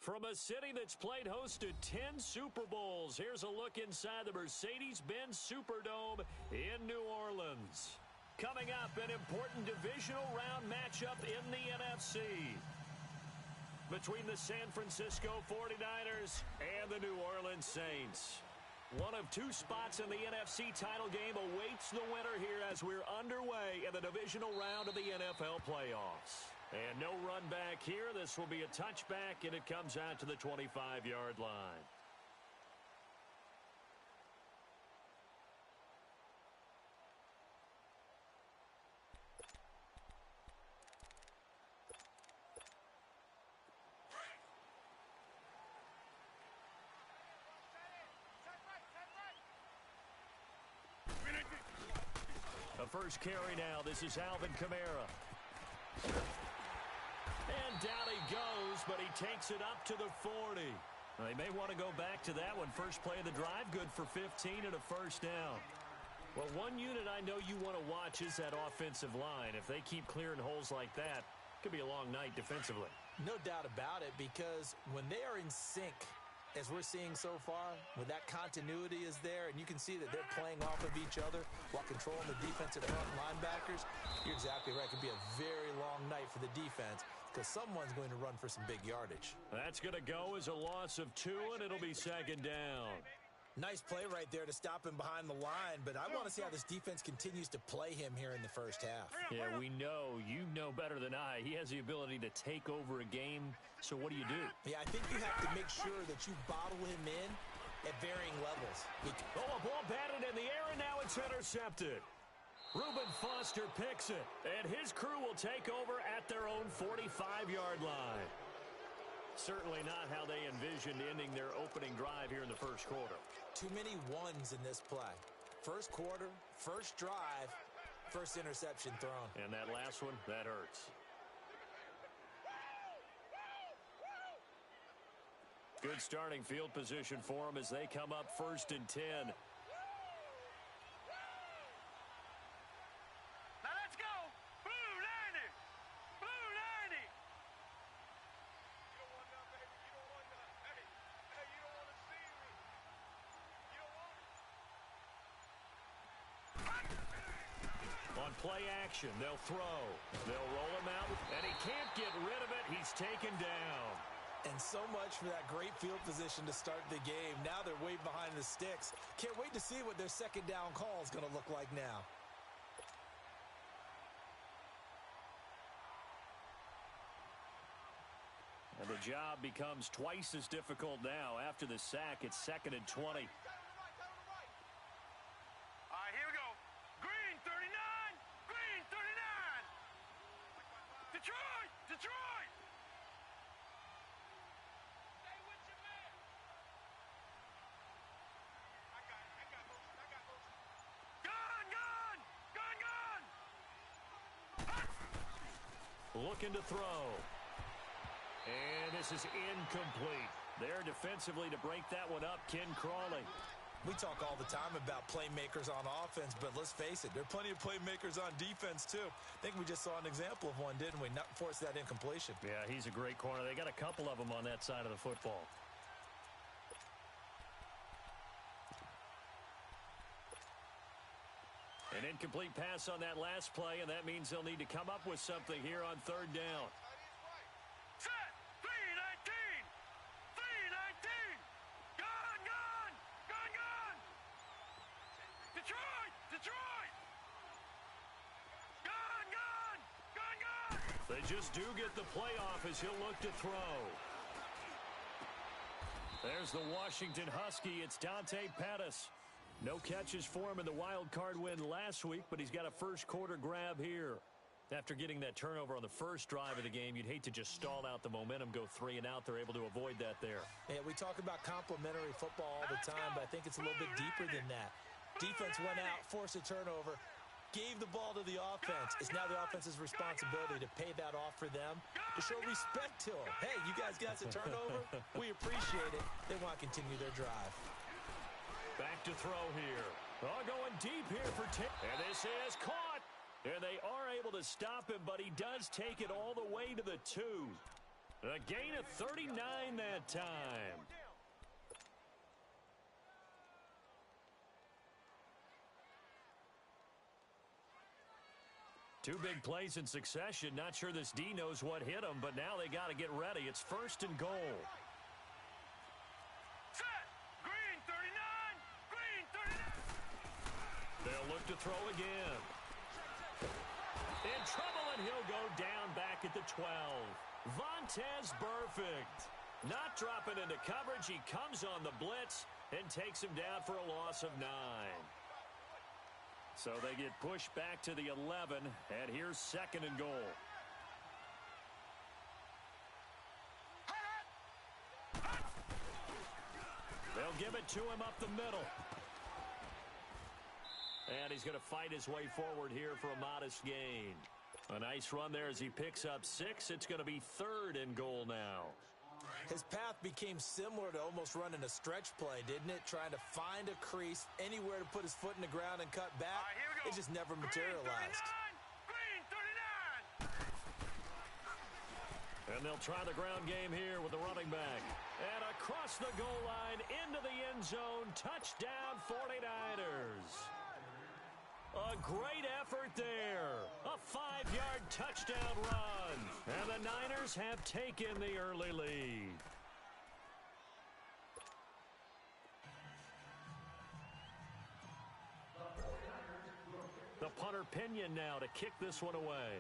From a city that's played host to 10 Super Bowls, here's a look inside the Mercedes-Benz Superdome in New Orleans. Coming up, an important divisional round matchup in the NFC between the San Francisco 49ers and the New Orleans Saints. One of two spots in the NFC title game awaits the winner here as we're underway in the divisional round of the NFL playoffs. And no run back here. This will be a touchback, and it comes out to the 25-yard line. The first carry now. This is Alvin Kamara. And down he goes, but he takes it up to the 40. They may want to go back to that one. First play of the drive, good for 15 and a first down. Well, one unit I know you want to watch is that offensive line. If they keep clearing holes like that, it could be a long night defensively. No doubt about it, because when they are in sync, as we're seeing so far, when that continuity is there and you can see that they're playing off of each other while controlling the defensive front linebackers, you're exactly right. It could be a very long night for the defense because someone's going to run for some big yardage. That's going to go as a loss of 2, and it'll be second down. Nice play right there to stop him behind the line, but I want to see how this defense continues to play him here in the first half. Yeah, we know. You know better than I. He has the ability to take over a game, so what do you do? Yeah, I think you have to make sure that you bottle him in at varying levels. Oh, a ball batted in the air, and now it's intercepted. Reuben Foster picks it, and his crew will take over at their own 45-yard line. Certainly not how they envisioned ending their opening drive here in the first quarter. Too many ones in this play. First quarter, first drive, first interception thrown. And that last one, that hurts. Good starting field position for them as they come up 1st and 10. On play action, they'll throw. They'll roll him out, and he can't get rid of it. He's taken down. And so much for that great field position to start the game. Now they're way behind the sticks. Can't wait to see what their second down call is going to look like now. And the job becomes twice as difficult now. After the sack, it's 2nd and 20. All right, here we go. Green, 39. Green, 39. Detroit, Detroit. Stay with your man. I got motion. Gun. Looking to throw. And this is incomplete. There defensively to break that one up, Ken Crawley. We talk all the time about playmakers on offense, but let's face it, there are plenty of playmakers on defense too. I think we just saw an example of one, didn't we? Not force that incompletion. Yeah, he's a great corner. They got a couple of them on that side of the football. An incomplete pass on that last play, and that means they'll need to come up with something here on 3rd down. Set. 319. 319. Gun. Detroit. Detroit. Gun. They just do get the playoff as he'll look to throw. There's the Washington Husky. It's Dante Pettis. No catches for him in the wild card win last week, but he's got a first quarter grab here. After getting that turnover on the first drive of the game, you'd hate to just stall out the momentum, go 3 and out. They're able to avoid that there. Yeah, we talk about complementary football all the time, but I think it's a little bit deeper than that. Defense went out, forced a turnover, gave the ball to the offense. It's now the offense's responsibility to pay that off for them, to show respect to them. Hey, you guys got the turnover? We appreciate it. They want to continue their drive. Back to throw here. Oh, going deep here for 10. And this is caught. And they are able to stop him, but he does take it all the way to the 2. A gain of 39 that time. Two big plays in succession. Not sure this D knows what hit him, but now they got to get ready. It's 1st and goal. Set. Green 39. Green 39. They'll look to throw again. In trouble, and he'll go down back at the 12. Vontez Burfict. Not dropping into coverage. He comes on the blitz and takes him down for a loss of 9. So they get pushed back to the 11, and here's 2nd and goal. They'll give it to him up the middle. And he's going to fight his way forward here for a modest gain. A nice run there as he picks up 6. It's going to be 3rd and goal now. His path became similar to almost running a stretch play, didn't it? Trying to find a crease, anywhere to put his foot in the ground and cut back. It just never materialized. Green 39. And they'll try the ground game here with the running back. And across the goal line, into the end zone, touchdown 49ers. A great effort there. A 5-yard touchdown run. And the Niners have taken the early lead. The punter Pinion now to kick this one away.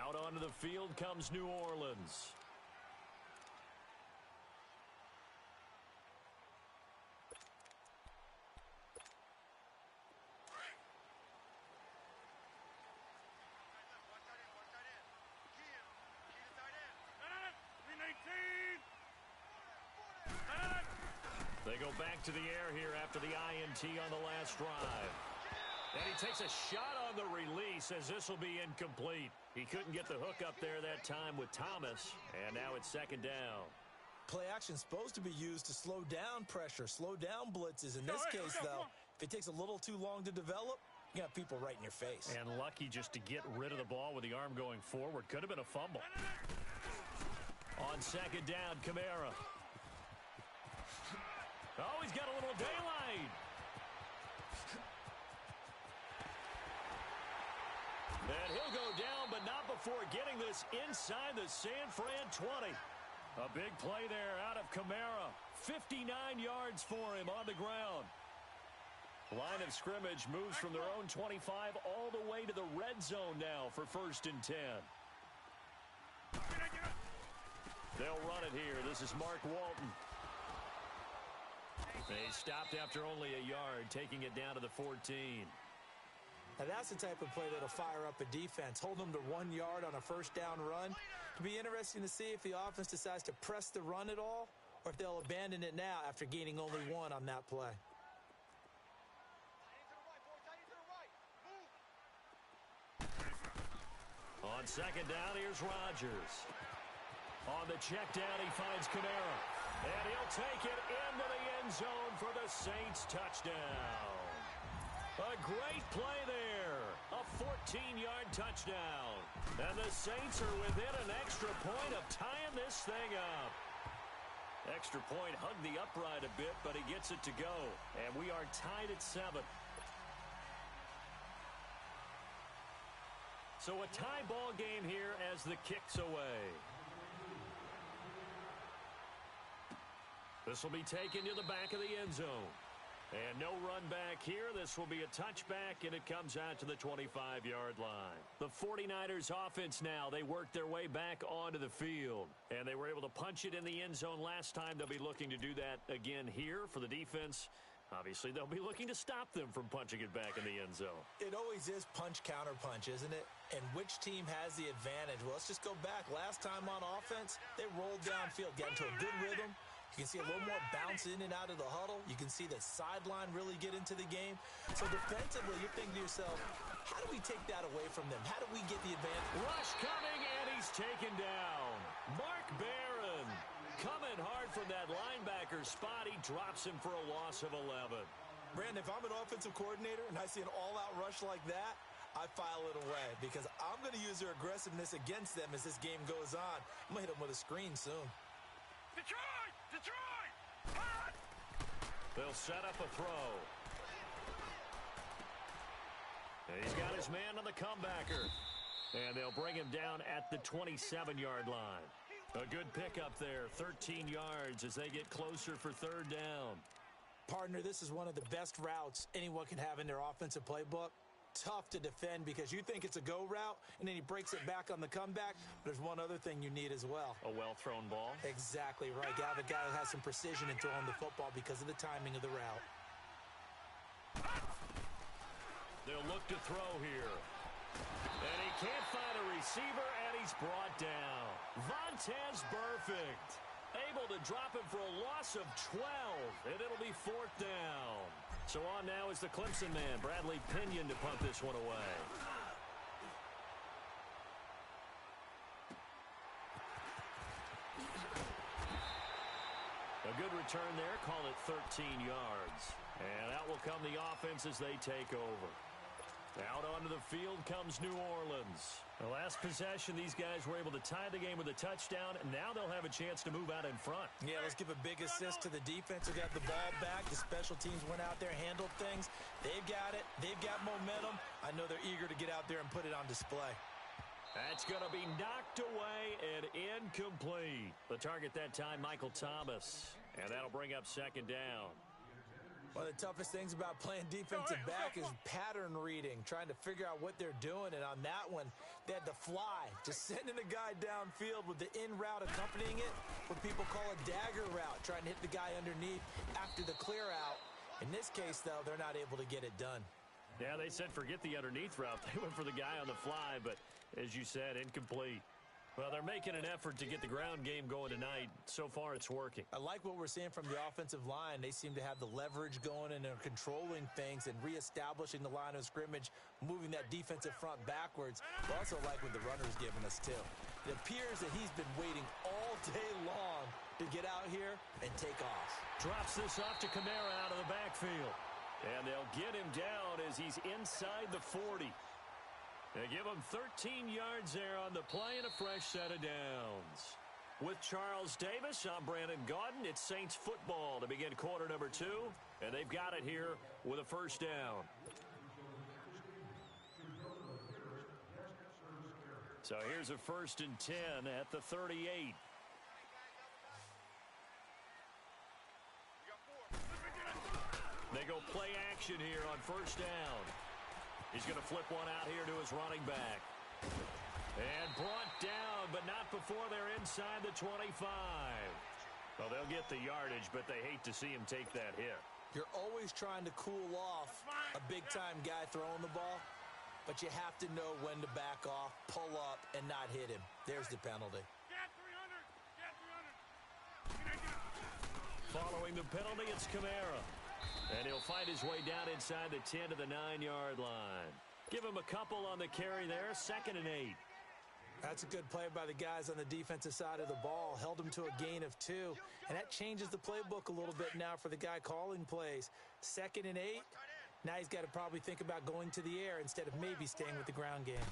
Out onto the field comes New Orleans. They go back to the air here after the INT on the last drive. And he takes a shot on the release as this will be incomplete. He couldn't get the hook up there that time with Thomas, and now it's 2nd down. Play action supposed to be used to slow down pressure, slow down blitzes. In this case, though, if it takes a little too long to develop, you got people right in your face. And lucky just to get rid of the ball with the arm going forward. Could have been a fumble. On 2nd down, Kamara. Oh, he's got a little daylight. And he'll go down, but not before getting this inside the San Fran 20. A big play there out of Kamara. 59 yards for him on the ground. Line of scrimmage moves from their own 25 all the way to the red zone now for 1st and 10. They'll run it here. This is Mark Walton. They stopped after only a yard, taking it down to the 14. Now that's the type of play that'll fire up a defense. Hold them to 1 yard on a 1st down run. It'll be interesting to see if the offense decides to press the run at all, or if they'll abandon it now after gaining only 1 on that play. On 2nd down, here's Rodgers. On the check down, he finds Kamara. And he'll take it into the end zone for the Saints touchdown. A great play there. A 14-yard touchdown. And the Saints are within an extra point of tying this thing up. Extra point hugged the upright a bit, but he gets it to go. And we are tied at 7. So a tie ball game here as the kick's away. This will be taken to the back of the end zone. And no run back here. This will be a touchback, and it comes out to the 25-yard line. The 49ers offense now, they worked their way back onto the field. And they were able to punch it in the end zone last time. They'll be looking to do that again here for the defense. Obviously, they'll be looking to stop them from punching it back in the end zone. It always is punch-counter-punch, isn't it? And which team has the advantage? Well, let's just go back. Last time on offense, they rolled downfield, got into a good rhythm. You can see a little more bounce in and out of the huddle. You can see the sideline really get into the game. So defensively, you're thinking to yourself, how do we take that away from them? How do we get the advantage? Rush coming, and he's taken down. Mark Barron coming hard from that linebacker spot. He drops him for a loss of 11. Brandon, if I'm an offensive coordinator and I see an all-out rush like that, I file it away because I'm going to use their aggressiveness against them as this game goes on. I'm going to hit them with a screen soon. Detroit! Detroit! Hot! They'll set up a throw. And he's got his man on the comebacker. And they'll bring him down at the 27-yard line. A good pickup there, 13 yards as they get closer for third down. Partner, this is one of the best routes anyone can have in their offensive playbook. Tough to defend because you think it's a go route, and then he breaks it back on the comeback. There's one other thing you need as well. A well-thrown ball? Exactly right. You have a guy who has some precision in throwing the football because of the timing of the route. They'll look to throw here. And he can't find a receiver, and he's brought down. Vontaze Burfict able to drop him for a loss of 12, and it'll be fourth down. So on now is the Clemson man, Bradley Pinion, to punt this one away. A good return there, call it 13 yards. And out will come the offense as they take over. Out onto the field comes New Orleans. The last possession, these guys were able to tie the game with a touchdown, and now they'll have a chance to move out in front. Yeah, let's give a big assist to the defense who got the ball back. The special teams went out there, handled things. They've got it. They've got momentum. I know they're eager to get out there and put it on display. That's going to be knocked away and incomplete. The target that time, Michael Thomas. And that'll bring up second down. One of the toughest things about playing defensive back is pattern reading, trying to figure out what they're doing. And on that one, they had to fly, just sending the guy downfield with the in route accompanying it, what people call a dagger route, trying to hit the guy underneath after the clear out. In this case, though, they're not able to get it done. Yeah, they said forget the underneath route. They went for the guy on the fly, but as you said, incomplete. Well, they're making an effort to get the ground game going tonight. So far, it's working. I like what we're seeing from the offensive line. They seem to have the leverage going, and they're controlling things and reestablishing the line of scrimmage, moving that defensive front backwards. I also like what the runner's giving us, too. It appears that he's been waiting all day long to get out here and take off. Drops this off to Kamara out of the backfield. And they'll get him down as he's inside the 40. They give him 13 yards there on the play and a fresh set of downs. With Charles Davis, I'm Brandon Gaudin. It's Saints football to begin quarter number 2, and they've got it here with a first down. So here's a 1st and 10 at the 38. They go play action here on first down. He's going to flip one out here to his running back. And brought down, but not before they're inside the 25. Well, they'll get the yardage, but they hate to see him take that hit. You're always trying to cool off a big-time guy throwing the ball, but you have to know when to back off, pull up, and not hit him. There's the penalty. Following the penalty, it's Kamara. And he'll fight his way down inside the 10 to the 9-yard line. Give him a couple on the carry there, 2nd and 8. That's a good play by the guys on the defensive side of the ball. Held him to a gain of 2. And that changes the playbook a little bit now for the guy calling plays. 2nd and 8. Now he's got to probably think about going to the air instead of maybe staying with the ground game.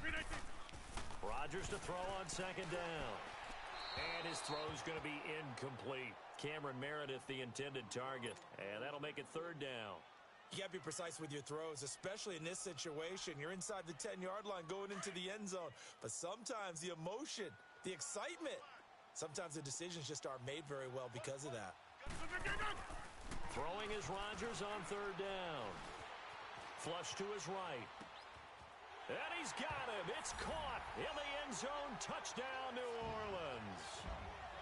Rodgers to throw on 2nd down. And his throw's going to be incomplete. Cameron Meredith, the intended target. And that'll make it 3rd down. You got to be precise with your throws, especially in this situation. You're inside the 10-yard line going into the end zone. But sometimes the emotion, the excitement, sometimes the decisions just aren't made very well because of that. Throwing is Rodgers on 3rd down. Flush to his right. And he's got him. It's caught in the end zone. Touchdown, New Orleans.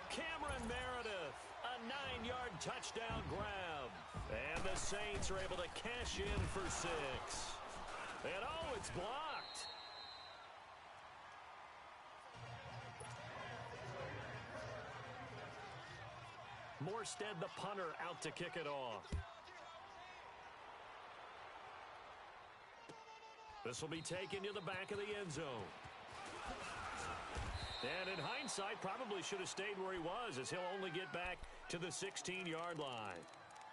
Cameron Meredith, a 9-yard touchdown grab. And the Saints are able to cash in for 6. And oh, it's blocked. Morstead, the punter, out to kick it off. This will be taken to the back of the end zone. And in hindsight, probably should have stayed where he was, as he'll only get back to the 16-yard line.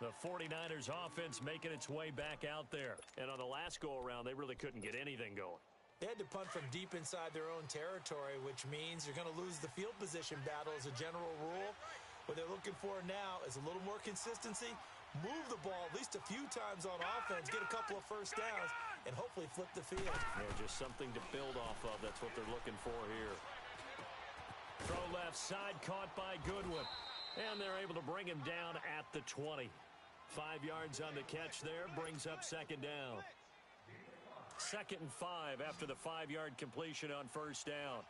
The 49ers offense making its way back out there. And on the last go-around, they really couldn't get anything going. They had to punt from deep inside their own territory, which means you're going to lose the field position battle as a general rule. What they're looking for now is a little more consistency, move the ball at least a few times on offense, get a couple of first downs, and hopefully flip the field. Yeah, just something to build off of. That's what they're looking for here. Throw left side, caught by Goodwin. And they're able to bring him down at the 20. 5 yards on the catch there, brings up second down. 2nd and 5 after the 5-yard completion on first down.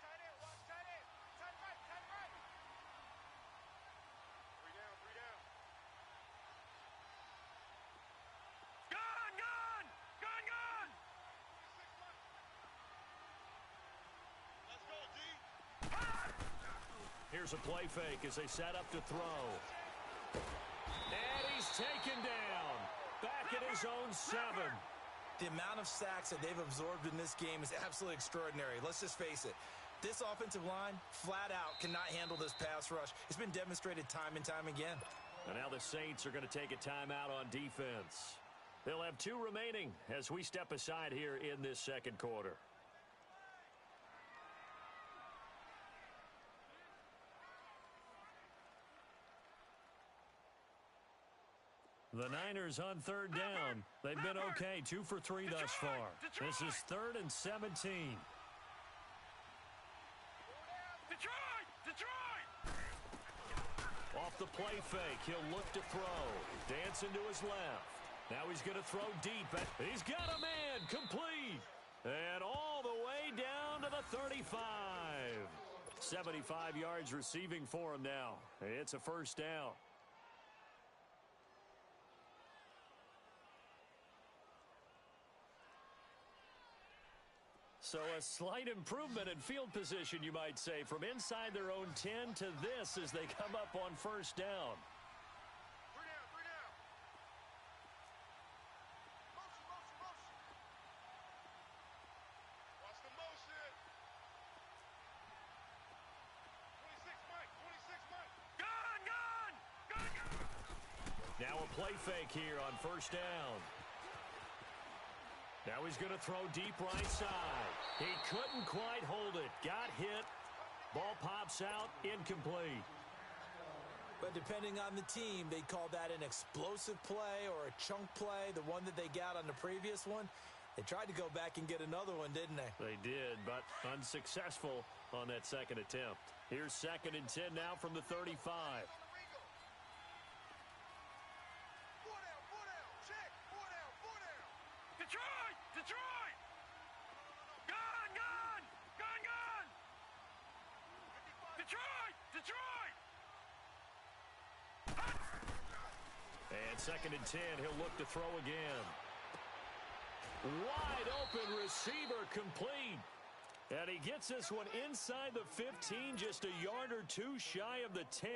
Here's a play fake as they set up to throw. And he's taken down. Back at his own 7. The amount of sacks that they've absorbed in this game is absolutely extraordinary. Let's just face it. This offensive line, flat out, cannot handle this pass rush. It's been demonstrated time and time again. And now the Saints are going to take a timeout on defense. They'll have 2 remaining as we step aside here in this second quarter. The Niners on third down. They've been okay, 2 for 3 thus far. This is 3rd and 17. Off the play fake, he'll look to throw. Dancing to his left. Now he's going to throw deep. He's got a man, complete. And all the way down to the 35. 75 yards receiving for him now. It's a first down. So a slight improvement in field position, you might say, from inside their own 10 to this as they come up on first down. Watch the motion. 26, Mike. 26, Mike. Gun! Now a play fake here on first down. Now he's going to throw deep right side. He couldn't quite hold it. Got hit. Ball pops out. Incomplete. But depending on the team, they call that an explosive play or a chunk play, the one that they got on the previous one. They tried to go back and get another one, didn't they? They did, but unsuccessful on that second attempt. Here's 2nd and 10 now from the 35. Detroit! Gun! Detroit! And 2nd and 10, he'll look to throw again. Wide open receiver, complete. And he gets this one inside the 15, just a yard or 2 shy of the 10.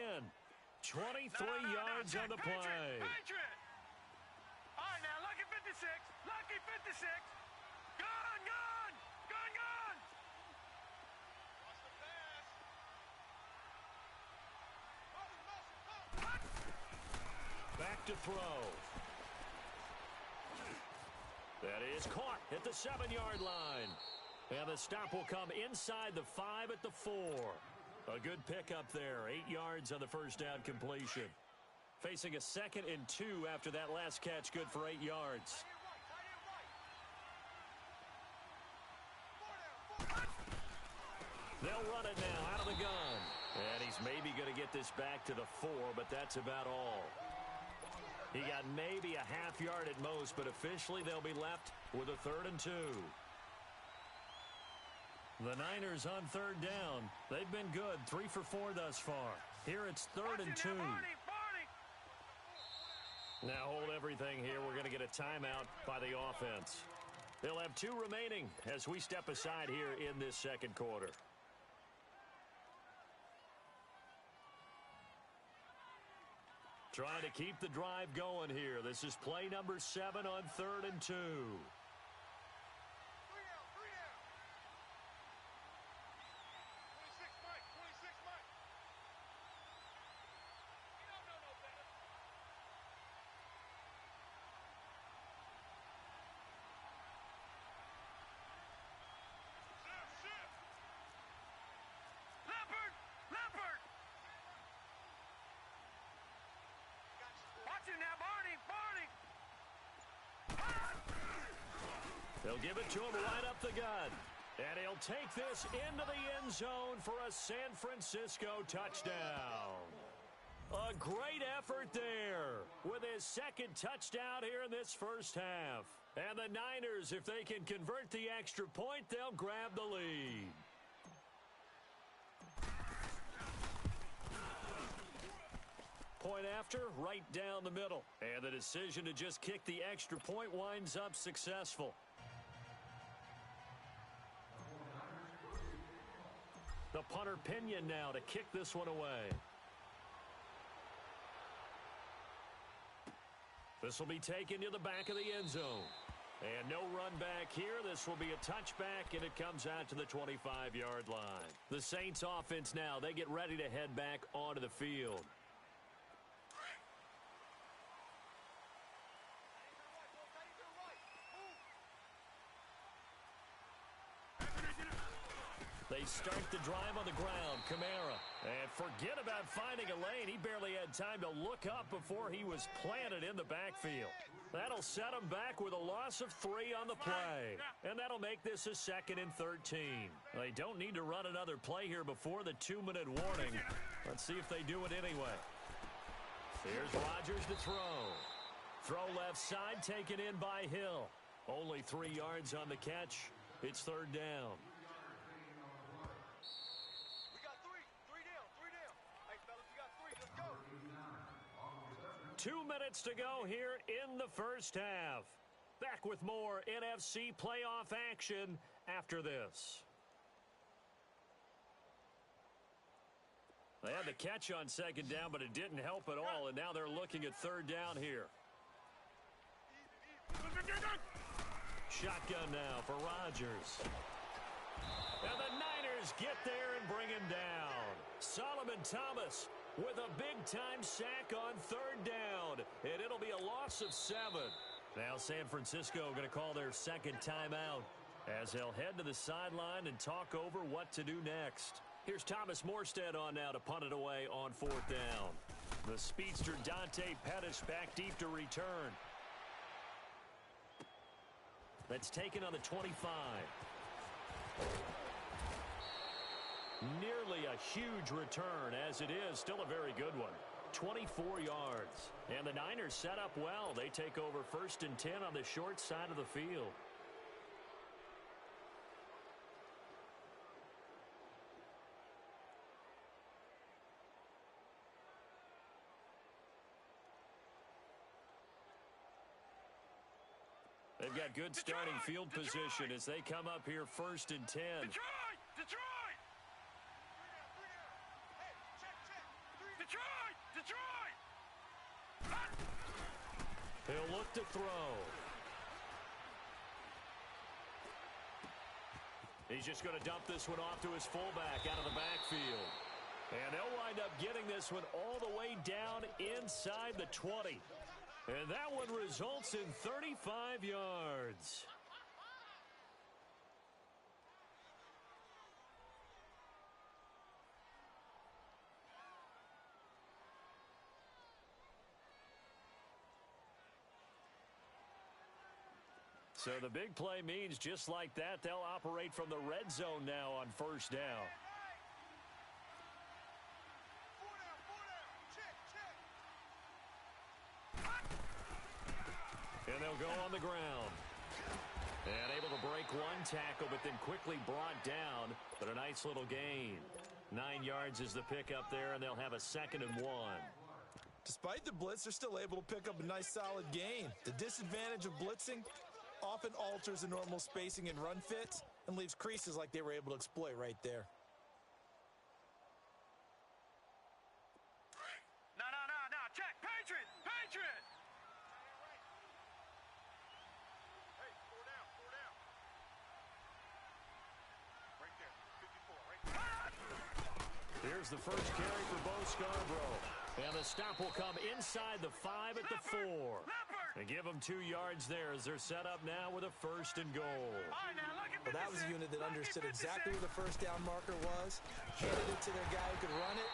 23 yards on the play. Patriot! All right, now, lucky 56. Lucky 56. Gun! Watch the pass. Back to throw. That is caught at the 7-yard line. And the stop will come inside the 5 at the 4. A good pickup there. 8 yards on the first down completion. Facing a 2nd and 2 after that last catch, good for 8 yards. They'll run it now out of the gun. And he's maybe going to get this back to the 4, but that's about all. He got maybe a half yard at most, but officially they'll be left with a 3rd and 2. The Niners on third down. They've been good, 3 for 4 thus far. Here it's 3rd and 2. Now hold everything here. We're going to get a timeout by the offense. They'll have 2 remaining as we step aside here in this second quarter. Trying to keep the drive going here. This is play number 7 on 3rd and 2. They'll give it to him right up the gut. And he'll take this into the end zone for a San Francisco touchdown. A great effort there with his second touchdown here in this first half. And the Niners, if they can convert the extra point, they'll grab the lead. Point after, right down the middle. And the decision to just kick the extra point winds up successful. The punter Pinion now to kick this one away. This will be taken to the back of the end zone. And no run back here. This will be a touchback, and it comes out to the 25-yard line. The Saints offense now, they get ready to head back onto the field. They start the drive on the ground. Kamara. And forget about finding a lane. He barely had time to look up before he was planted in the backfield. That'll set him back with a loss of 3 on the play. And that'll make this a 2nd and 13. They don't need to run another play here before the 2-minute warning. Let's see if they do it anyway. Here's Rodgers to throw. Throw left side, taken in by Hill. Only 3 yards on the catch. It's 3rd down. 2 minutes to go here in the first half. Back with more NFC playoff action after this. They had the catch on 2nd down, but it didn't help at all, and now they're looking at 3rd down here. Shotgun now for Rodgers. And the Niners get there and bring him down. Solomon Thomas with a big-time sack on 3rd down, and it'll be a loss of 7. Now San Francisco going to call their 2nd timeout as they'll head to the sideline and talk over what to do next. Here's Thomas Morstead on now to punt it away on 4th down. The speedster Dante Pettis back deep to return. That's taken on the 25. Nearly a huge return, as it is still a very good one. 24 yards. And the Niners set up well. They take over 1st and 10 on the short side of the field. They've got good starting field position as they come up here 1st and 10. Detroit! He'll look to throw. He's just going to dump this one off to his fullback out of the backfield. And they'll wind up getting this one all the way down inside the 20. And that one results in 35 yards. So the big play means just like that, they'll operate from the red zone now on 1st down. And they'll go on the ground. And able to break one tackle, but then quickly brought down. But a nice little gain. 9 yards is the pickup there, and they'll have a 2nd and 1. Despite the blitz, they're still able to pick up a nice solid gain. The disadvantage of blitzing often alters the normal spacing and run fits and leaves creases like they were able to exploit right there. No. Check. Patriot. Hey, 4 down. Right there. 54, right there. Here's the first carry for Bo Scarborough. And the stop will come inside the 5 at the 4. They give them 2 yards there as they're set up now with a 1st and goal. Well, that was a unit that understood exactly where the 1st down marker was, handed it to their guy who could run it,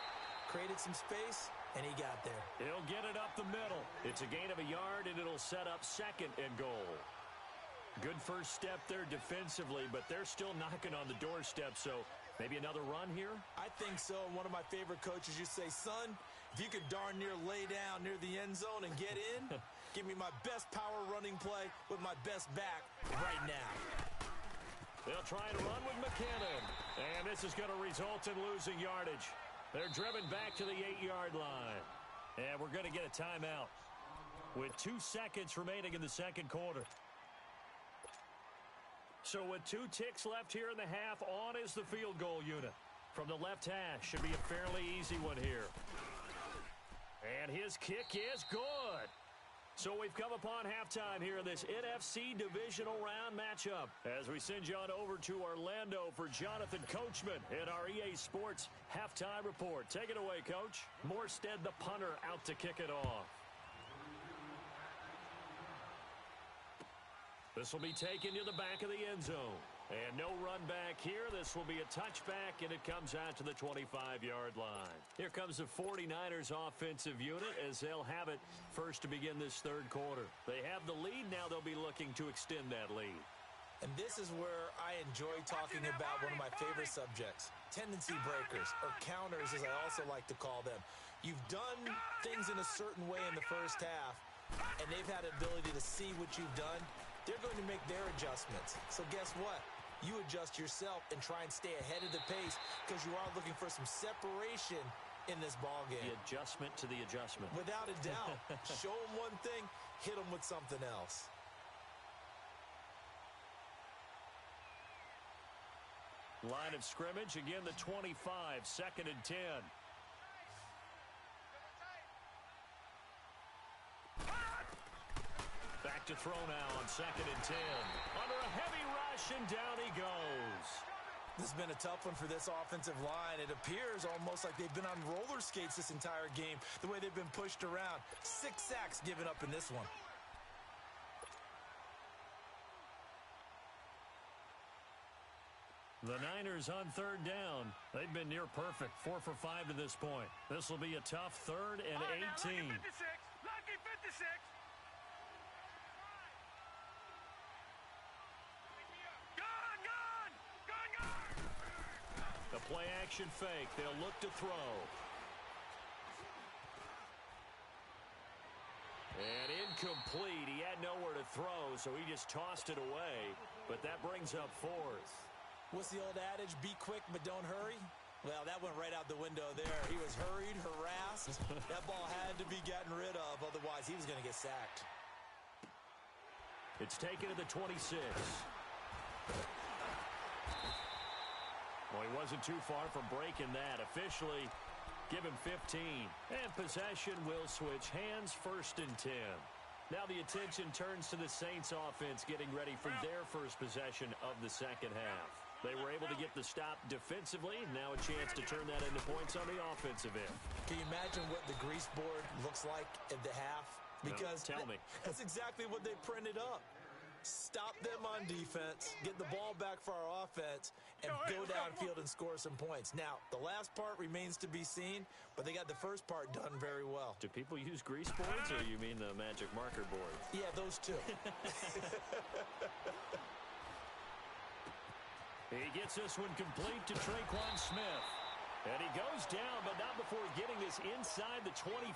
created some space, and he got there. He'll get it up the middle. It's a gain of a yard, and it'll set up 2nd and goal. Good first step there defensively, but they're still knocking on the doorstep, so maybe another run here? I think so. One of my favorite coaches used to say, son, if you could darn near lay down near the end zone and get in, give me my best power running play with my best back right now. They'll try and run with McKinnon, and this is going to result in losing yardage. They're driven back to the 8-yard line, and we're going to get a timeout with 2 seconds remaining in the second quarter. So with 2 ticks left here in the half, on is the field goal unit. From the left hash, should be a fairly easy one here. And his kick is good. So we've come upon halftime here in this NFC Divisional Round matchup as we send you on over to Orlando for Jonathan Coachman in our EA Sports Halftime Report. Take it away, Coach. Morstead, the punter, out to kick it off. This will be taken to the back of the end zone. And no run back here. This will be a touchback, and it comes out to the 25-yard line. Here comes the 49ers offensive unit as they'll have it first to begin this third quarter. They have the lead. Now they'll be looking to extend that lead. And this is where I enjoy talking about one of my favorite subjects, tendency breakers, or counters as I also like to call them. You've done things in a certain way in the first half, and they've had the ability to see what you've done. They're going to make their adjustments. So guess what? You adjust yourself and try and stay ahead of the pace because you are looking for some separation in this ball game. The adjustment to the adjustment. Without a doubt. Show them one thing, hit them with something else. Line of scrimmage, again the 25, 2nd and 10. Back to throw now on 2nd and 10. Under a heavy rush, and down he goes. This has been a tough one for this offensive line. It appears almost like they've been on roller skates this entire game, the way they've been pushed around. 6 sacks given up in this one. The Niners on 3rd down. They've been near perfect, 4 for 5 to this point. This will be a tough 3rd and 18. Lucky 56. The play action fake. They'll look to throw. And incomplete. He had nowhere to throw, so he just tossed it away. But that brings up 4th. What's the old adage? Be quick, but don't hurry. Well, that went right out the window there. He was hurried, harassed. That ball had to be gotten rid of. Otherwise, he was going to get sacked. It's taken to the 26. Well, he wasn't too far from breaking that. Officially, give him 15. And possession will switch hands, 1st and 10. Now the attention turns to the Saints offense getting ready for their first possession of the second half. They were able to get the stop defensively. Now a chance to turn that into points on the offensive end. Can you imagine what the grease board looks like at the half? Because no, tell me. That's exactly what they printed up. Stop them on defense, get the ball back for our offense, and go downfield and score some points. Now, the last part remains to be seen, but they got the first part done very well. Do people use grease boards, or you mean the magic marker board? Yeah, those two. He gets this one complete to Traquan Smith. And he goes down, but not before getting this inside the 25.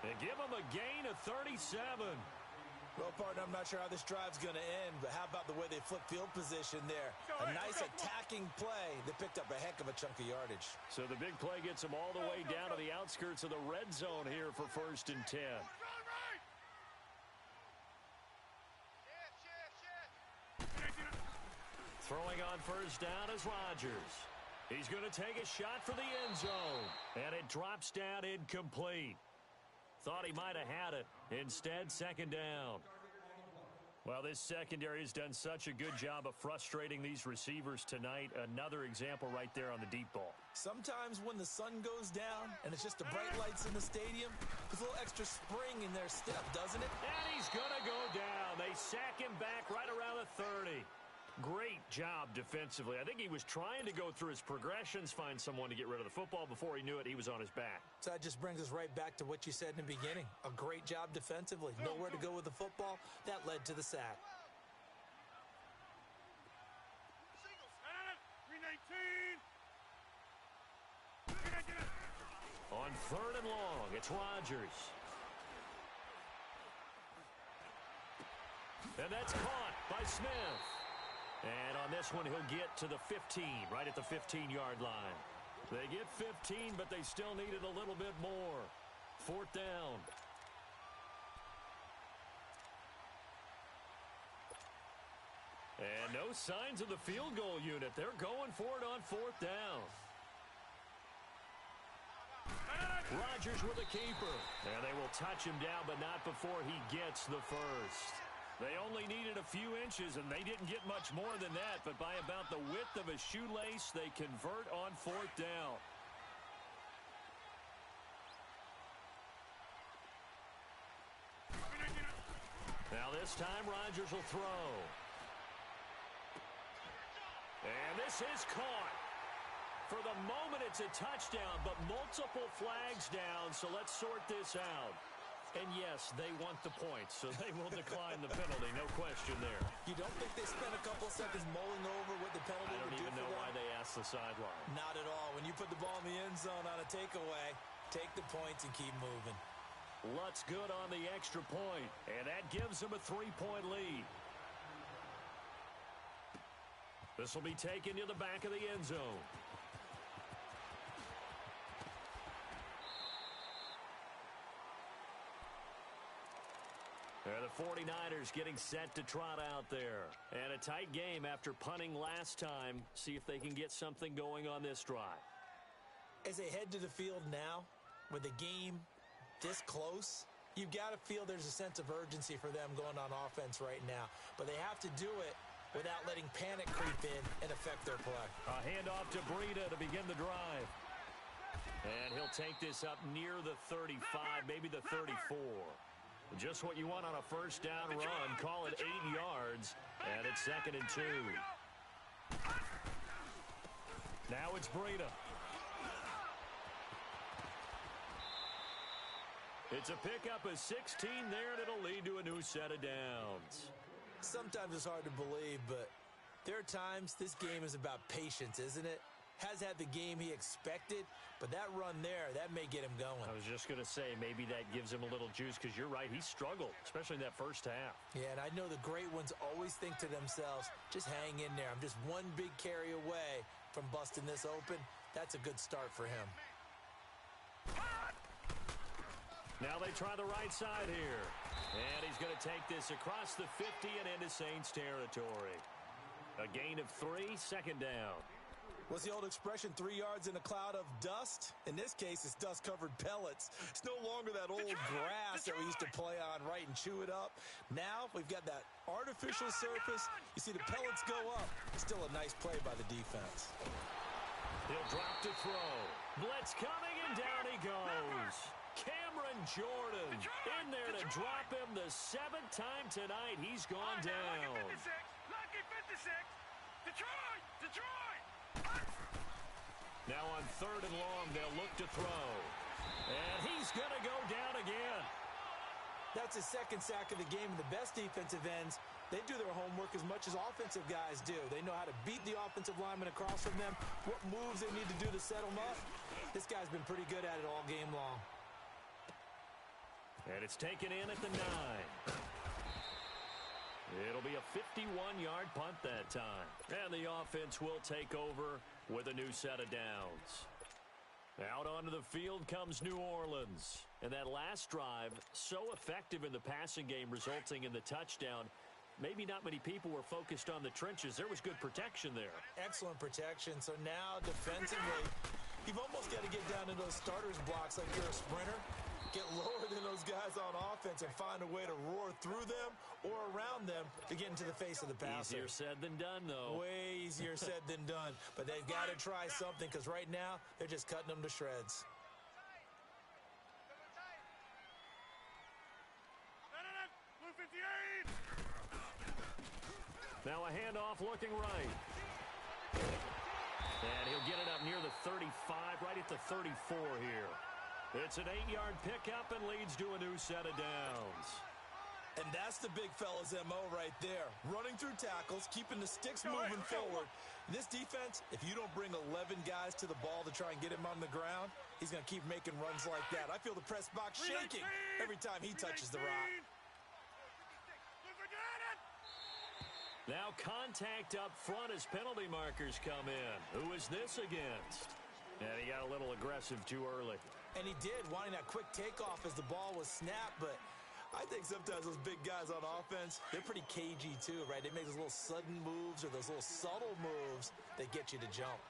And give him a gain of 37. Well, partner, I'm not sure how this drive's going to end, but how about the way they flip field position there? A nice attacking play that picked up a heck of a chunk of yardage. So the big play gets them all the way down to the outskirts of the red zone here for 1st and 10. Throwing on 1st down is Rodgers. He's going to take a shot for the end zone, and it drops down incomplete. Thought he might have had it. Instead, 2nd down. Well, this secondary has done such a good job of frustrating these receivers tonight. Another example right there on the deep ball. Sometimes when the sun goes down and it's just the bright lights in the stadium, there's a little extra spring in their step, doesn't it? And he's going to go down. They sack him back right around the 30. Great job defensively. I think he was trying to go through his progressions, find someone to get rid of the football. Before he knew it, he was on his back. So that just brings us right back to what you said in the beginning. A great job defensively. Nowhere to go with the football. That led to the sack. third and long, it's Rodgers. And that's caught by Smith. And on this one, he'll get to the 15, right at the 15-yard line. They get 15, but they still needed a little bit more. Fourth down. And no signs of the field goal unit. They're going for it on fourth down. Rodgers with a keeper. And they will touch him down, but not before he gets the first. They only needed a few inches, and they didn't get much more than that. But by about the width of a shoelace, they convert on fourth down. Now this time, Rodgers will throw. And this is caught. For the moment, it's a touchdown, but multiple flags down, so let's sort this out. And yes, they want the points, so they will decline the penalty, no question there. You don't think they spent a couple seconds mulling over what the penalty would do for them? I don't even know why they asked the sideline. Not at all. When you put the ball in the end zone on a takeaway, take the points and keep moving. Lutz good on the extra point, and that gives them a 3-point lead. This will be taken to the back of the end zone. The 49ers getting set to trot out there. And a tight game after punting last time. See if they can get something going on this drive. As they head to the field now, with the game this close, you've got to feel there's a sense of urgency for them going on offense right now. But they have to do it without letting panic creep in and affect their play. A handoff to Breida to begin the drive. And he'll take this up near the 35, maybe the 34. Just what you want on a first down run. Call it 8 yards. And it's 2nd and 2. Now it's Breida. It's a pickup of 16 there, and it'll lead to a new set of downs. Sometimes it's hard to believe, but there are times this game is about patience, isn't it? Has had the game he expected, but that run there, that may get him going. I was just going to say, maybe that gives him a little juice, because you're right, he struggled, especially in that first half. Yeah, and I know the great ones always think to themselves, just hang in there. I'm just one big carry away from busting this open. That's a good start for him. Now they try the right side here. And he's going to take this across the 50 and into Saints territory. A gain of 3, 2nd down. What's the old expression, 3 yards in a cloud of dust? In this case, it's dust-covered pellets. It's no longer that old grass that we used to play on, right, and chew it up. Now we've got that artificial surface. You see the pellets go up. Still a nice play by the defense. He'll drop to throw. Blitz coming, and down he goes. Cameron Jordan in there to drop him the 7th time tonight. He's gone down. Lucky 56. Detroit! Now on 3rd and long, they'll look to throw. And he's going to go down again. That's his 2nd sack of the game. And the best defensive ends, they do their homework as much as offensive guys do. They know how to beat the offensive lineman across from them, what moves they need to do to set them up. This guy's been pretty good at it all game long. And it's taken in at the 9. It'll be a 51-yard punt that time. And the offense will take over with a new set of downs. Out onto the field comes New Orleans. And that last drive, so effective in the passing game, resulting in the touchdown. Maybe not many people were focused on the trenches. There was good protection there. Excellent protection. So now defensively, you've almost got to get down to those starters blocks like you're a sprinter. Get lower than those guys on offense and find a way to roar through them or around them to get into the face of the passer. Easier said than done, though. Way easier said than done. But they've got to try something, because right now they're just cutting them to shreds. Blue 58. Now a handoff looking right. And he'll get it up near the 35, right at the 34 here. It's an 8-yard pickup and leads to a new set of downs. And that's the big fella's MO right there. Running through tackles, keeping the sticks moving forward. This defense, if you don't bring 11 guys to the ball to try and get him on the ground, He's going to keep making runs like that. I feel the press box shaking every time he touches the rock. Now contact up front as penalty markers come in. Who is this against? And he got a little aggressive too early. And he did, wanting that quick takeoff as the ball was snapped, but I think sometimes those big guys on offense, they're pretty cagey too, right? They make those little sudden moves or those little subtle moves that get you to jump.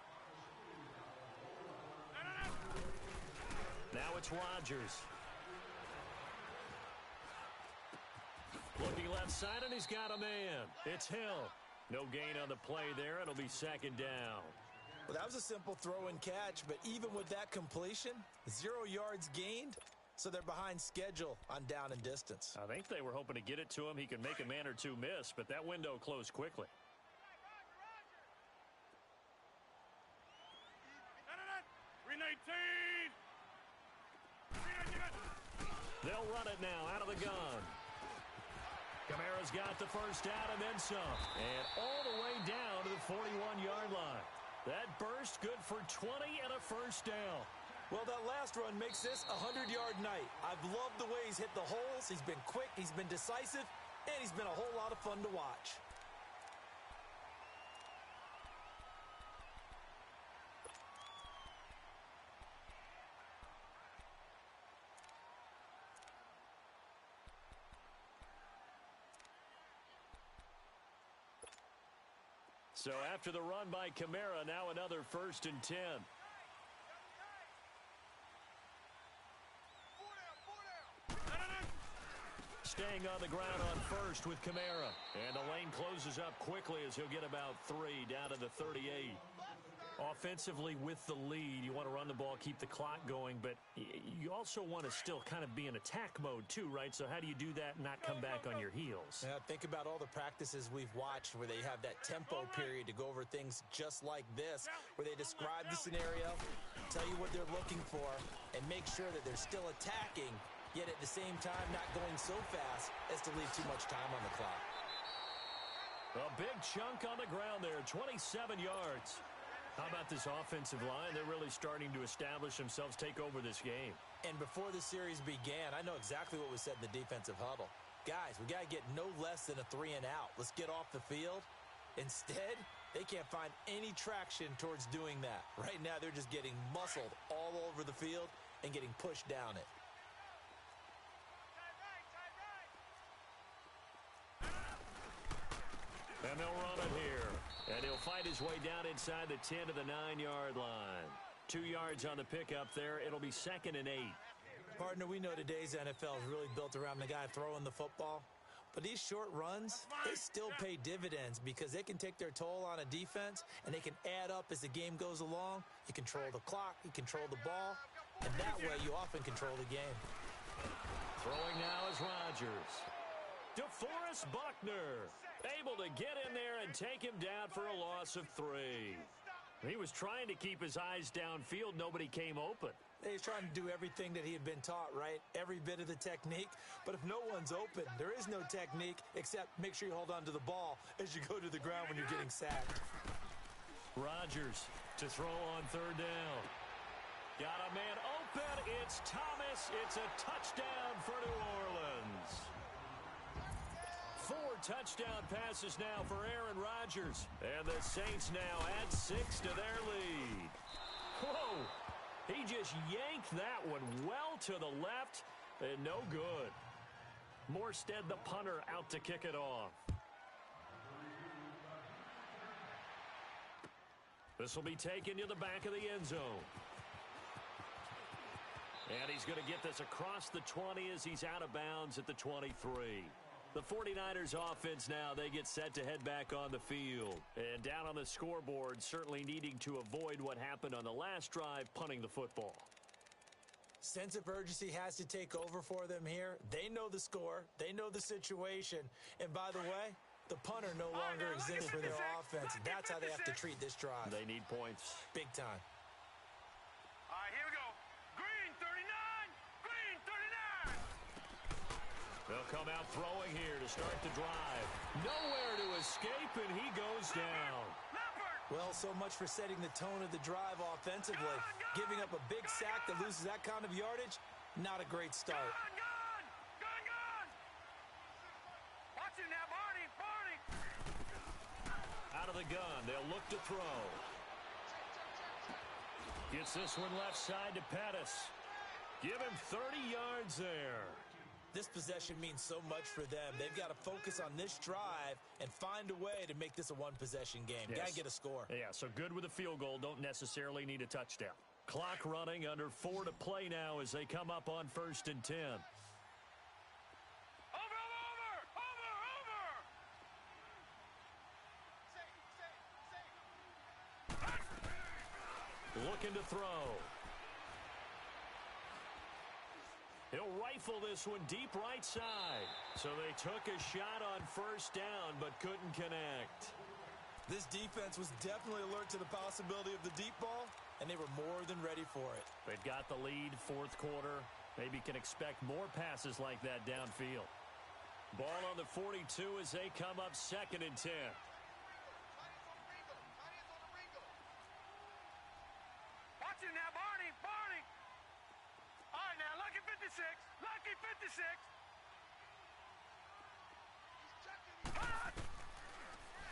Now it's Rodgers. Looking left side, and he's got a man. It's Hill. No gain on the play there. It'll be second down. Well, that was a simple throw and catch, but even with that completion, 0 yards gained, so they're behind schedule on down and distance. I think they were hoping to get it to him. He could make a man or two miss, but that window closed quickly. 319. They'll run it now out of the gun. Kamara's got the first down and then some. And all the way down to the 41-yard line. That burst good for 20 and a first down. Well, that last run makes this a 100-yard night. I've loved the way he's hit the holes. He's been quick, he's been decisive, and he's been a whole lot of fun to watch. So after the run by Kamara, now another 1st and 10. Staying on the ground on first with Kamara. And the lane closes up quickly as he'll get about 3 down to the 38. Offensively with the lead, you want to run the ball, keep the clock going, but you also want to still kind of be in attack mode too, right? So how do you do that and not come back on your heels? Yeah, think about all the practices we've watched where they have that tempo period to go over things just like this, where they describe the scenario, tell you what they're looking for, and make sure that they're still attacking, yet at the same time not going so fast as to leave too much time on the clock. A big chunk on the ground there, 27 yards. How about this offensive line? They're really starting to establish themselves, take over this game. And before the series began, I know exactly what was said in the defensive huddle. Guys, we got to get no less than a 3 and out. Let's get off the field. Instead, they can't find any traction towards doing that. Right now, they're just getting muscled all over the field and getting pushed down it. And they'll run it here. And he'll fight his way down inside the 10 to the 9-yard line. 2 yards on the pickup there. It'll be 2nd and 8. Partner, we know today's NFL is really built around the guy throwing the football. But these short runs, they still pay dividends because they can take their toll on a defense and they can add up as the game goes along. You control the clock, you control the ball, and that way you often control the game. Throwing now is Rodgers. DeForest Buckner able to get in there and take him down for a loss of 3. He was trying to keep his eyes downfield. Nobody came open. He's trying to do everything that he had been taught, right? Every bit of the technique. But if no one's open, there is no technique except make sure you hold on to the ball as you go to the ground when you're getting sacked. Rodgers to throw on 3rd down. Got a man open. It's Thomas. It's a touchdown for New Orleans. 4 touchdown passes now for Aaron Rodgers. And the Saints now add 6 to their lead. Whoa! He just yanked that one well to the left and no good. Morstead, the punter, out to kick it off. This will be taken to the back of the end zone. And he's going to get this across the 20 as he's out of bounds at the 23. The 49ers offense now, they get set to head back on the field. And down on the scoreboard, certainly needing to avoid what happened on the last drive, punting the football. Sense of urgency has to take over for them here. They know the score. They know the situation. And by the way, the punter no longer exists for their offense. That's how they have to treat this drive. They need points. Big time. All right, here we go. Green 39. Green 39. They'll come out throwing here to start the drive. Nowhere to escape, and he goes down. Well, so much for setting the tone of the drive offensively. Giving up a big sack that loses that kind of yardage, not a great start. Gun! Watch it now, Barney! Out of the gun, they'll look to throw. Gets this one left side to Pettis. Give him 30 yards there. This possession means so much for them. They've got to focus on this drive and find a way to make this a one-possession game. Yes. Got to get a score. Yeah, so good with a field goal. Don't necessarily need a touchdown. Clock running, under 4 to play now as they come up on 1st and 10. Looking to throw. He'll rifle this one deep right side. So they took a shot on 1st down, but couldn't connect. This defense was definitely alert to the possibility of the deep ball, and they were more than ready for it. They've got the lead, 4th quarter. Maybe can expect more passes like that downfield. Ball on the 42 as they come up 2nd and 10. Watch it now, Barney! All right, now, lucky 56! Lucky 56!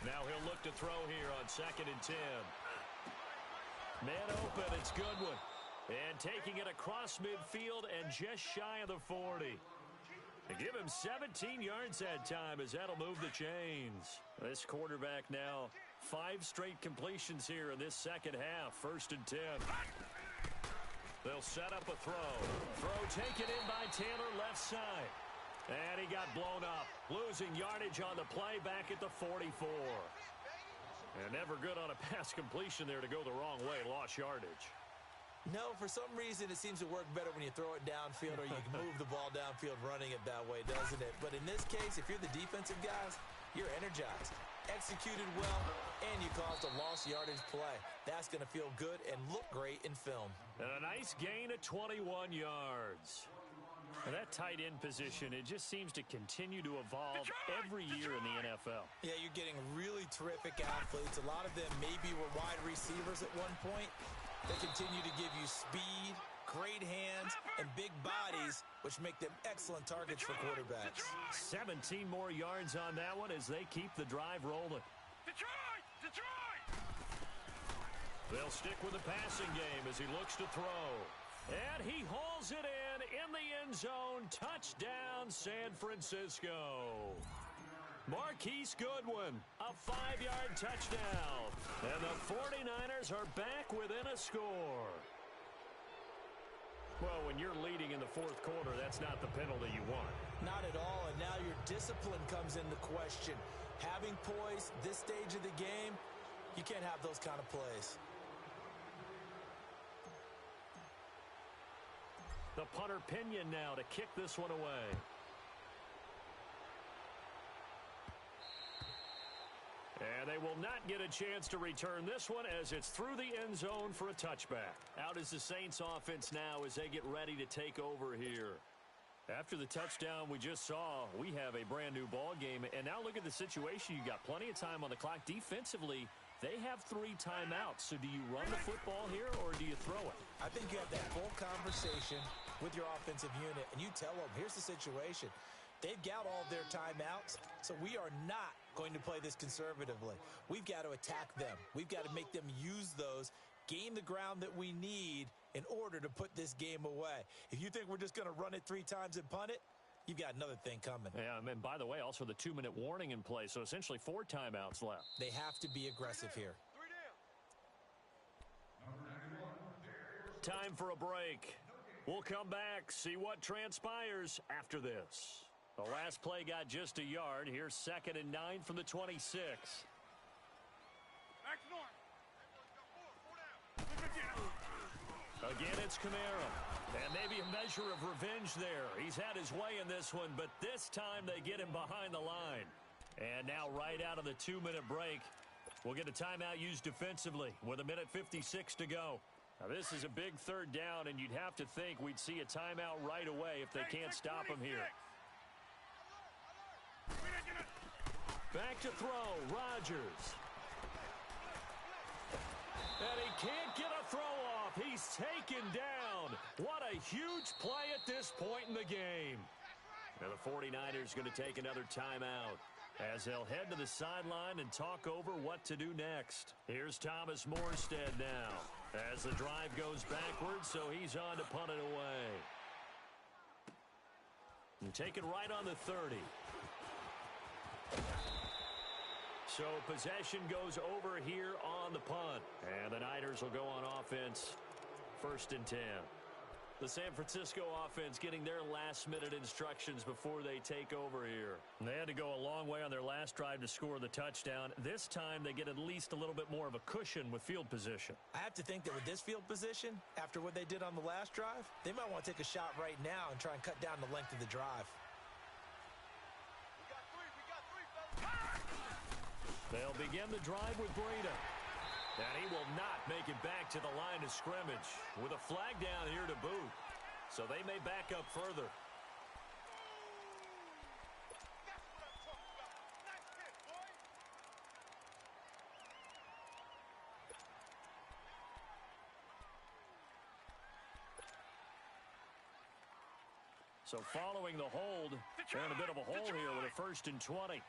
Now he'll look to throw here on 2nd and 10. Man open, it's Goodwin. And taking it across midfield and just shy of the 40. They give him 17 yards that time as that'll move the chains. This quarterback now 5 straight completions here in this second half. 1st and 10. They'll set up a throw. Throw taken in by Taylor left side. And he got blown up. Losing yardage on the play back at the 44. And never good on a pass completion there to go the wrong way. Lost yardage. No, for some reason it seems to work better when you throw it downfield or you can move the ball downfield running it that way, doesn't it? But in this case, if you're the defensive guys, you're energized. Executed well, and you caused a lost yardage play. That's going to feel good and look great in film. And a nice gain of 21 yards. And that tight end position, it just seems to continue to evolve every year in the NFL. Yeah, you're getting really terrific athletes. A lot of them maybe were wide receivers at one point. They continue to give you speed, great hands, and big bodies, which make them excellent targets for quarterbacks. 17 more yards on that one as they keep the drive rolling. Detroit! They'll stick with the passing game as he looks to throw. And he hauls it in the end zone. Touchdown, San Francisco. Marquise Goodwin, a 5-yard touchdown. And the 49ers are back within a score. Well, when you're leading in the 4th quarter, that's not the penalty you want. Not at all, and now your discipline comes into question. Having poise this stage of the game, you can't have those kind of plays. The punter Pinion now to kick this one away. And they will not get a chance to return this one as it's through the end zone for a touchback. Out is the Saints offense now as they get ready to take over here. After the touchdown we just saw, we have a brand new ball game. And now look at the situation. You got plenty of time on the clock. Defensively, they have 3 timeouts. So do you run the football here or do you throw it? I think you have that full conversation with your offensive unit, and you tell them, here's the situation. They've got all their timeouts, so we are not going to play this conservatively. We've got to attack them. We've got to make them use those, gain the ground that we need in order to put this game away. If you think we're just going to run it 3 times and punt it, you've got another thing coming. Yeah, and by the way, also the 2-minute warning in play, so essentially 4 timeouts left. They have to be aggressive here. Time for a break. We'll come back, see what transpires after this. The last play got just a yard. Here's 2nd and 9 from the 26. Again, it's Kamara. And maybe a measure of revenge there. He's had his way in this one, but this time they get him behind the line. And now right out of the 2-minute break, we'll get a timeout used defensively with 1:56 to go. Now, this is a big 3rd down, and you'd have to think we'd see a timeout right away if they can't stop him here. Back to throw, Rodgers. And he can't get a throw off. He's taken down. What a huge play at this point in the game. And the 49ers going to take another timeout as they'll head to the sideline and talk over what to do next. Here's Thomas Morstead now as the drive goes backwards, so he's on to punt it away. And take it right on the 30. So possession goes over here on the punt. And the Niners will go on offense, 1st and 10. The San Francisco offense getting their last-minute instructions before they take over here. And they had to go a long way on their last drive to score the touchdown. This time they get at least a little bit more of a cushion with field position. I have to think that with this field position, after what they did on the last drive, they might want to take a shot right now and try and cut down the length of the drive. They'll begin the drive with Breida. And he will not make it back to the line of scrimmage with a flag down here to boot. So they may back up further. So following the hold, they're in a bit of a hole here with a 1st and 20.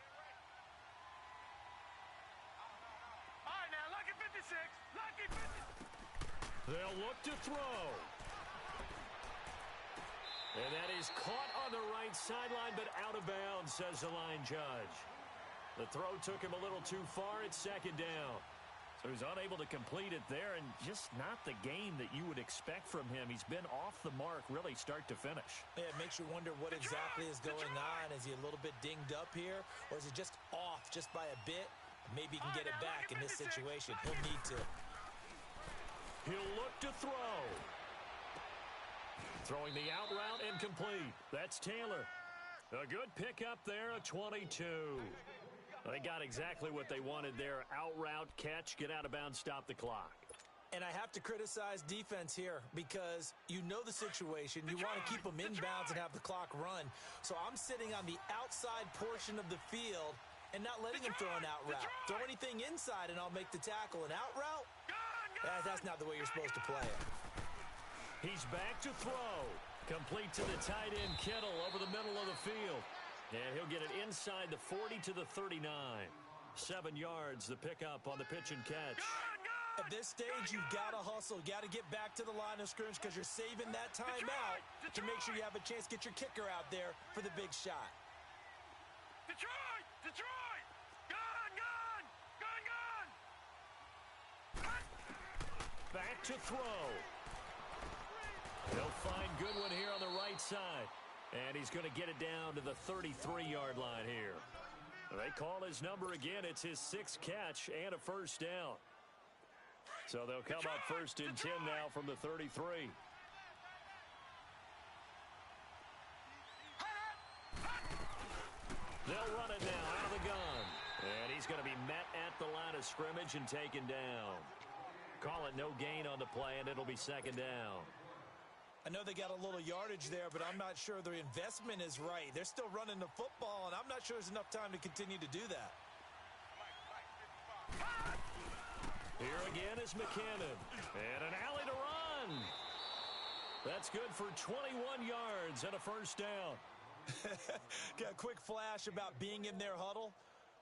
They'll look to throw. And that is caught on the right sideline, but out of bounds, says the line judge. The throw took him a little too far. It's 2nd down. So he's unable to complete it there, and just not the game that you would expect from him. He's been off the mark, really, start to finish. Yeah, it makes you wonder what exactly is going on. Is he a little bit dinged up here, or is he just off just by a bit? Maybe he can get it back in this situation. He'll need to. He'll look to throw. Throwing the out route and complete. That's Taylor. A good pickup there, a 22. They got exactly what they wanted there. Out route, catch, get out of bounds, stop the clock. And I have to criticize defense here because you know the situation. You want to keep them inbounds and have the clock run. So I'm sitting on the outside portion of the field and not letting him throw an out route. Throw anything inside and I'll make the tackle. An out route? That's not the way you're supposed to play it. He's back to throw. Complete to the tight end, Kittle, over the middle of the field. And he'll get it inside the 40 to the 39. 7 yards, the pickup on the pitch and catch. At this stage, you've got to hustle. You've got to get back to the line of scrimmage because you're saving that time out to make sure you have a chance to get your kicker out there for the big shot. Detroit! Detroit! Gun! Gun! Gun! Gun! Back to throw. He'll find Goodwin here on the right side. And he's going to get it down to the 33-yard line here. They call his number again. It's his 6th catch and a 1st down. So they'll come up 1st and 10 now from the 33. They'll run it now out of the gun. And he's going to be met at the line of scrimmage and taken down. Call it no gain on the play, and it'll be 2nd down. I know they got a little yardage there, but I'm not sure the investment is right. They're still running the football, and I'm not sure there's enough time to continue to do that. Here again is McKinnon. And an alley to run. That's good for 21 yards and a 1st down. Got a quick flash about being in their huddle.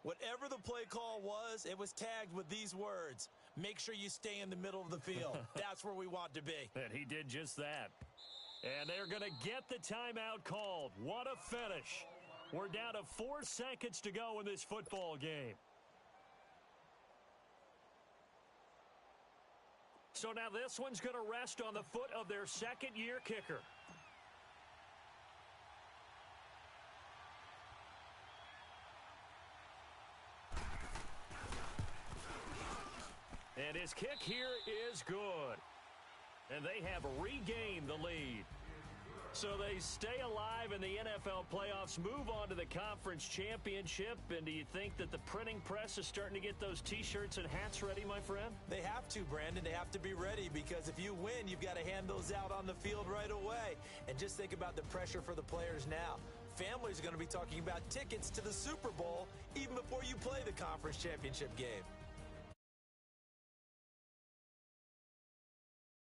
Whatever the play call was, it was tagged with these words. Make sure you stay in the middle of the field. That's where we want to be. And he did just that. And they're going to get the timeout called. What a finish. We're down to 4 seconds to go in this football game. So now this one's going to rest on the foot of their 2nd-year kicker. And his kick here is good. And they have regained the lead. So they stay alive in the NFL playoffs, move on to the conference championship. And do you think that the printing press is starting to get those T-shirts and hats ready, my friend? They have to, Brandon. They have to be ready because if you win, you've got to hand those out on the field right away. And just think about the pressure for the players now. Families are going to be talking about tickets to the Super Bowl even before you play the conference championship game.